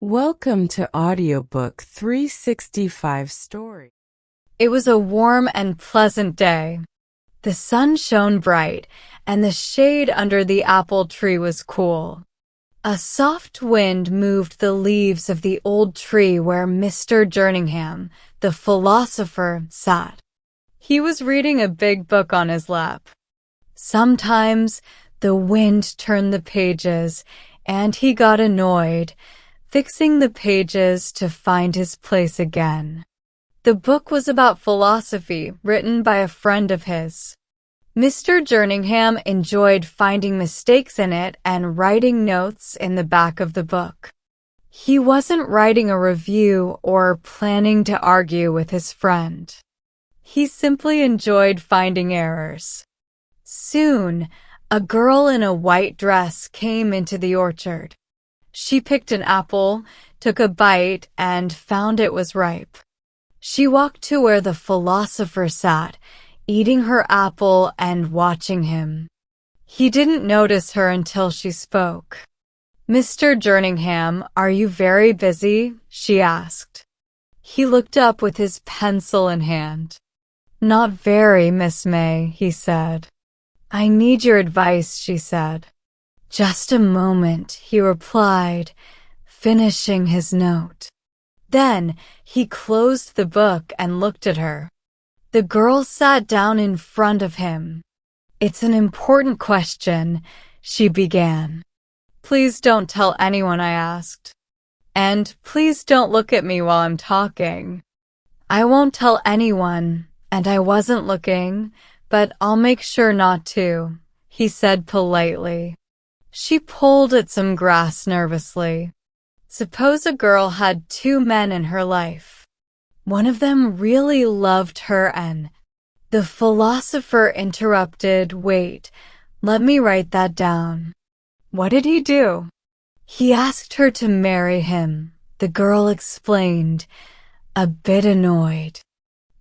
Welcome to Audiobook 365 Story. It was a warm and pleasant day. The sun shone bright, and the shade under the apple tree was cool. A soft wind moved the leaves of the old tree where Mr. Jerningham, the philosopher, sat. He was reading a big book on his lap. Sometimes the wind turned the pages, and he got annoyed, fixing the pages to find his place again. The book was about philosophy, written by a friend of his. Mr. Jerningham enjoyed finding mistakes in it and writing notes in the back of the book. He wasn't writing a review or planning to argue with his friend. He simply enjoyed finding errors. Soon, a girl in a white dress came into the orchard. She picked an apple, took a bite, and found it was ripe. She walked to where the philosopher sat, eating her apple and watching him. He didn't notice her until she spoke. "Mr. Jerningham, are you very busy?" she asked. He looked up with his pencil in hand. "Not very, Miss May," he said. "I need your advice," she said. "Just a moment," he replied, finishing his note. Then he closed the book and looked at her. The girl sat down in front of him. "It's an important question," she began. "Please don't tell anyone," I asked. "And please don't look at me while I'm talking." "I won't tell anyone, and I wasn't looking, but I'll make sure not to," he said politely. She pulled at some grass nervously. Suppose a girl had two men in her life. One of them really loved her and... The philosopher interrupted. "Wait, let me write that down." "What did he do?" "He asked her to marry him," the girl explained, a bit annoyed.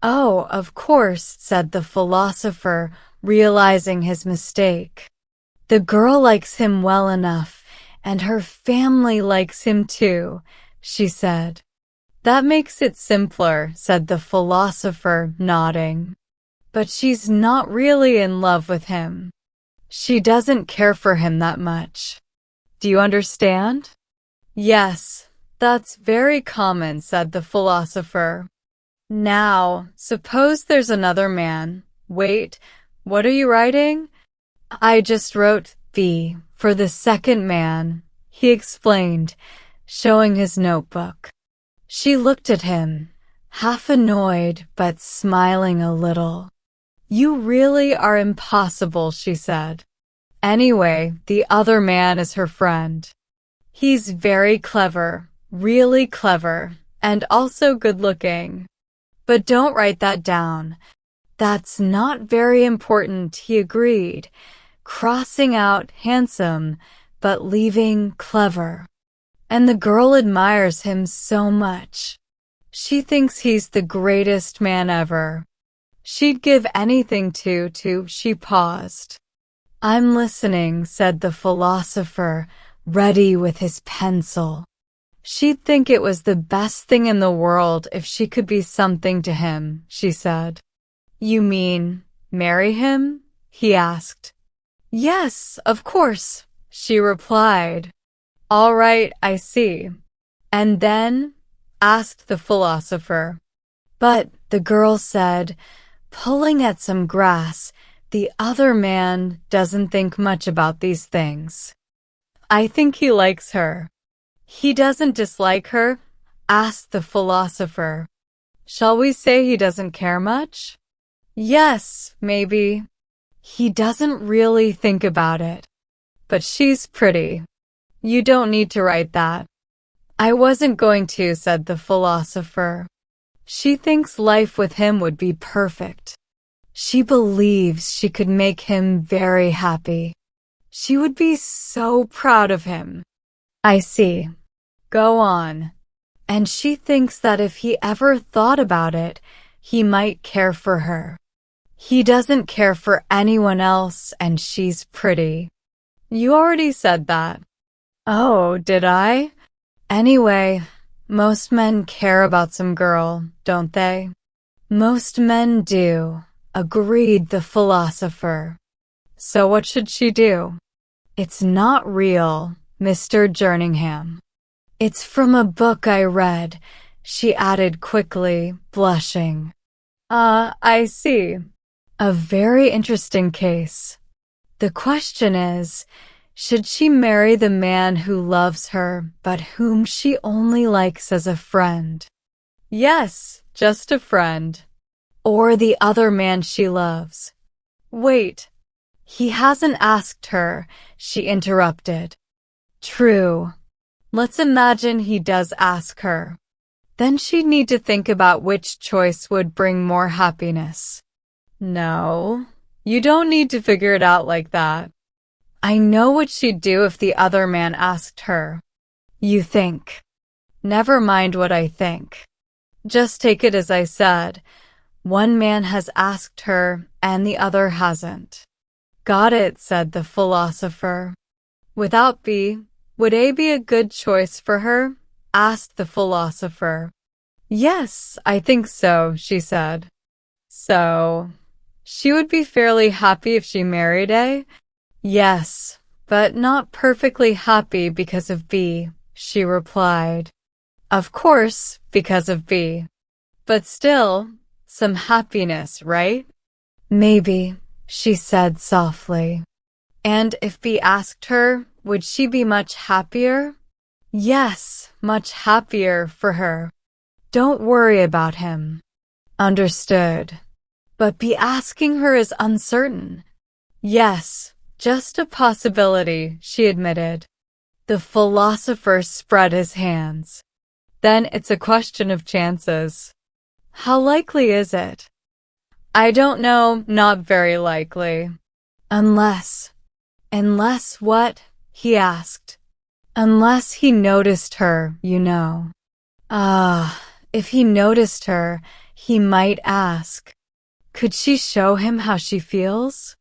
"Oh, of course," said the philosopher, realizing his mistake. "The girl likes him well enough, and her family likes him too," she said. "That makes it simpler," said the philosopher, nodding. "But she's not really in love with him. She doesn't care for him that much. Do you understand?" "Yes, that's very common," said the philosopher. "Now, suppose there's another man. Wait, what are you writing?" "I just wrote V for the second man," he explained, showing his notebook. She looked at him, half annoyed but smiling a little. "You really are impossible," she said. "Anyway, the other man is her friend. He's very clever, really clever, and also good-looking. But don't write that down. That's not very important," he agreed, crossing out handsome, but leaving clever. "And the girl admires him so much. She thinks he's the greatest man ever. She'd give anything to, she paused. "I'm listening," said the philosopher, ready with his pencil. "She'd think it was the best thing in the world if she could be something to him," she said. "You mean, marry him?" he asked. "Yes, of course," she replied. "All right, I see. And then?" asked the philosopher. "But," the girl said, pulling at some grass, "the other man doesn't think much about these things. I think he likes her." "He doesn't dislike her?" asked the philosopher. "Shall we say he doesn't care much?" "Yes, maybe. He doesn't really think about it. But she's pretty. You don't need to write that." "I wasn't going to," said the philosopher. "She thinks life with him would be perfect. She believes she could make him very happy. She would be so proud of him." "I see. Go on." "And she thinks that if he ever thought about it, he might care for her. He doesn't care for anyone else, and she's pretty." "You already said that." "Oh, did I?" Anyway, most men care about some girl, don't they? Most men do, agreed the philosopher. So what should she do? It's not real, Mr. Jerningham. It's from a book I read, she added quickly, blushing. I see. A very interesting case. The question is, should she marry the man who loves her, but whom she only likes as a friend? Yes, just a friend. Or the other man she loves. Wait, he hasn't asked her, she interrupted. True. Let's imagine he does ask her. Then she'd need to think about which choice would bring more happiness. No, you don't need to figure it out like that. I know what she'd do if the other man asked her. You think. Never mind what I think. Just take it as I said. One man has asked her, and the other hasn't. Got it, said the philosopher. Without B, would A be a good choice for her? Asked the philosopher. Yes, I think so, she said. So, she would be fairly happy if she married A? Yes, but not perfectly happy because of B, she replied. Of course, because of B. But still, some happiness, right? Maybe, she said softly. And if B asked her, would she be much happier? Yes, much happier for her. Don't worry about him. Understood. But B asking her is uncertain. Yes, just a possibility, she admitted. The philosopher spread his hands. Then it's a question of chances. How likely is it? I don't know, not very likely. Unless what? He asked. Unless he noticed her, you know. If he noticed her, he might ask. Could she show him how she feels?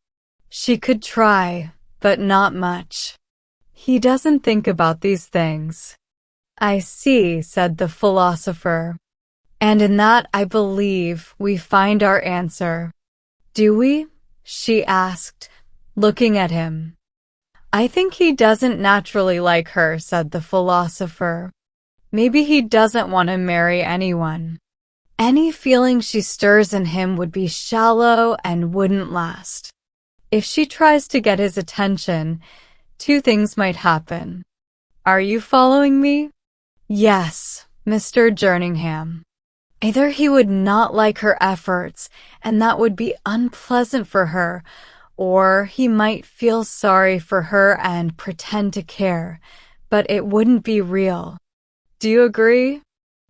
She could try, but not much. He doesn't think about these things. I see, said the philosopher. And in that, I believe, we find our answer. Do we? She asked, looking at him. I think he doesn't naturally like her, said the philosopher. Maybe he doesn't want to marry anyone. Any feeling she stirs in him would be shallow and wouldn't last. If she tries to get his attention, two things might happen. Are you following me? Yes, Mr. Jerningham. Either he would not like her efforts, and that would be unpleasant for her, or he might feel sorry for her and pretend to care, but it wouldn't be real. Do you agree?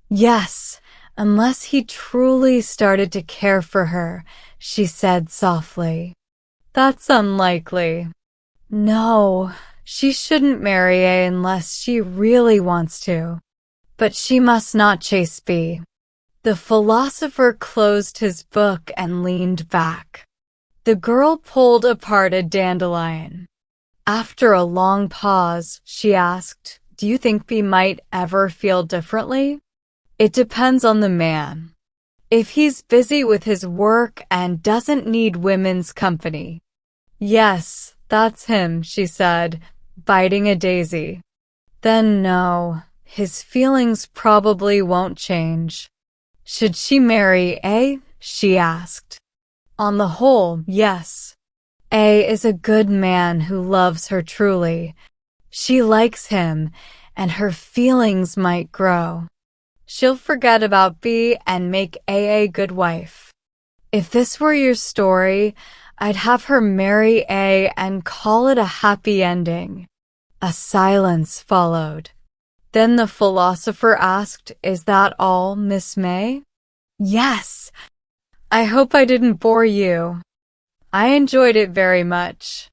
Yes, unless he truly started to care for her, she said softly. That's unlikely. No, she shouldn't marry A unless she really wants to. But she must not chase B. The philosopher closed his book and leaned back. The girl pulled apart a dandelion. After a long pause, she asked, Do you think B might ever feel differently? It depends on the man. If he's busy with his work and doesn't need women's company. Yes, that's him, she said, biting a daisy. Then no, his feelings probably won't change. Should she marry A? She asked. On the whole, yes. A is a good man who loves her truly. She likes him, and her feelings might grow. She'll forget about B and make A a good wife. If this were your story, I'd have her marry A and call it a happy ending. A silence followed. Then the philosopher asked, Is that all, Miss May? Yes. I hope I didn't bore you. I enjoyed it very much.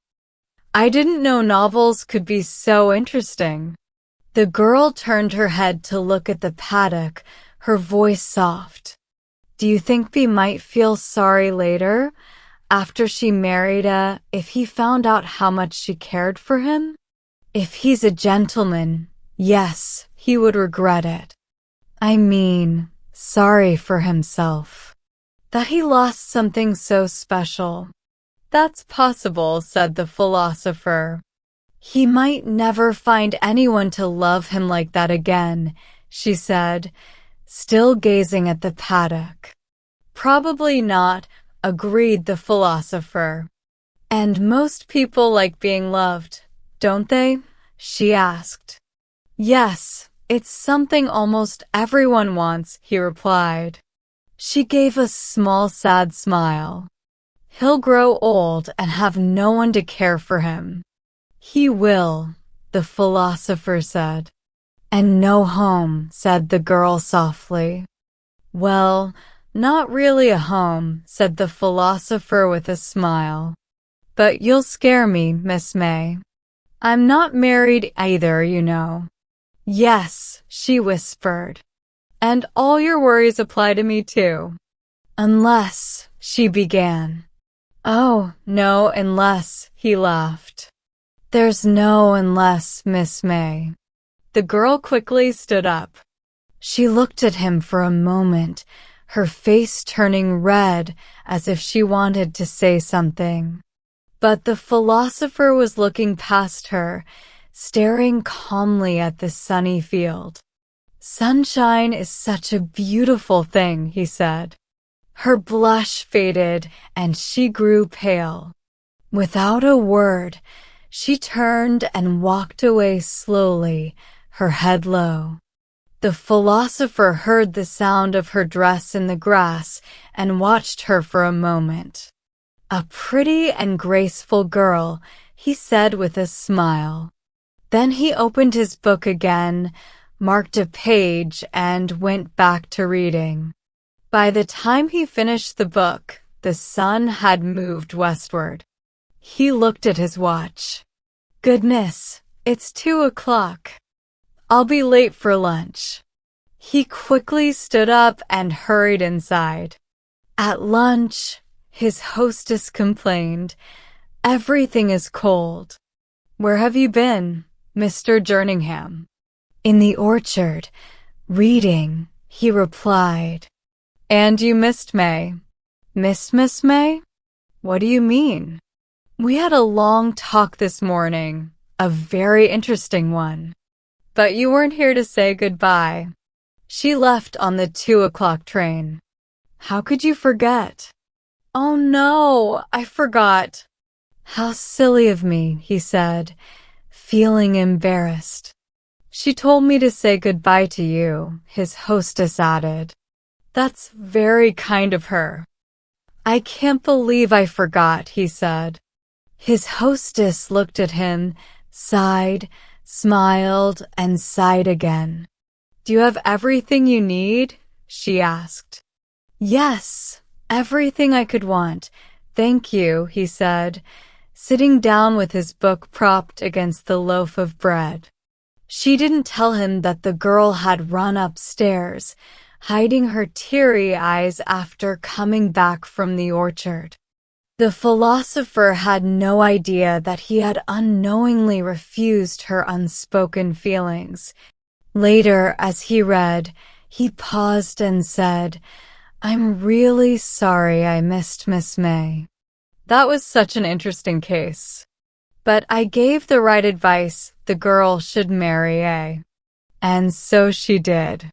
I didn't know novels could be so interesting. The girl turned her head to look at the paddock, her voice soft. Do you think B might feel sorry later, after she married A, if he found out how much she cared for him? If he's a gentleman, yes, he would regret it. I mean, sorry for himself. That he lost something so special. That's possible, said the philosopher. He might never find anyone to love him like that again, she said, still gazing at the paddock. Probably not, agreed the philosopher. And most people like being loved, don't they? She asked. Yes, it's something almost everyone wants, he replied. She gave a small sad smile. He'll grow old and have no one to care for him. He will, the philosopher said. And no home, said the girl softly. Well, not really a home, said the philosopher with a smile. But you'll scare me, Miss May. I'm not married either, you know. Yes, she whispered. And all your worries apply to me too. Unless, she began. Oh, no, unless, he laughed. There's no unless, Miss May. The girl quickly stood up. She looked at him for a moment, her face turning red as if she wanted to say something. But the philosopher was looking past her, staring calmly at the sunny field. Sunshine is such a beautiful thing, he said. Her blush faded and she grew pale. Without a word, she turned and walked away slowly, her head low. The philosopher heard the sound of her dress in the grass and watched her for a moment. A pretty and graceful girl, he said with a smile. Then he opened his book again, marked a page, and went back to reading. By the time he finished the book, the sun had moved westward. He looked at his watch. Goodness, it's 2:00. I'll be late for lunch. He quickly stood up and hurried inside. At lunch, his hostess complained, everything is cold. Where have you been, Mr. Jerningham? In the orchard, reading, he replied. And you missed May. Missed Miss May? What do you mean? We had a long talk this morning, a very interesting one. But you weren't here to say goodbye. She left on the 2:00 train. How could you forget? Oh no, I forgot. How silly of me, he said, feeling embarrassed. She told me to say goodbye to you, his hostess added. That's very kind of her. I can't believe I forgot, he said. His hostess looked at him, sighed, smiled, and sighed again. Do you have everything you need? She asked. Yes, everything I could want. Thank you, he said, sitting down with his book propped against the loaf of bread. She didn't tell him that the girl had run upstairs, hiding her teary eyes after coming back from the orchard. The philosopher had no idea that he had unknowingly refused her unspoken feelings. Later, as he read, he paused and said, I'm really sorry I missed Miss May. That was such an interesting case. But I gave the right advice, the girl should marry A. And so she did.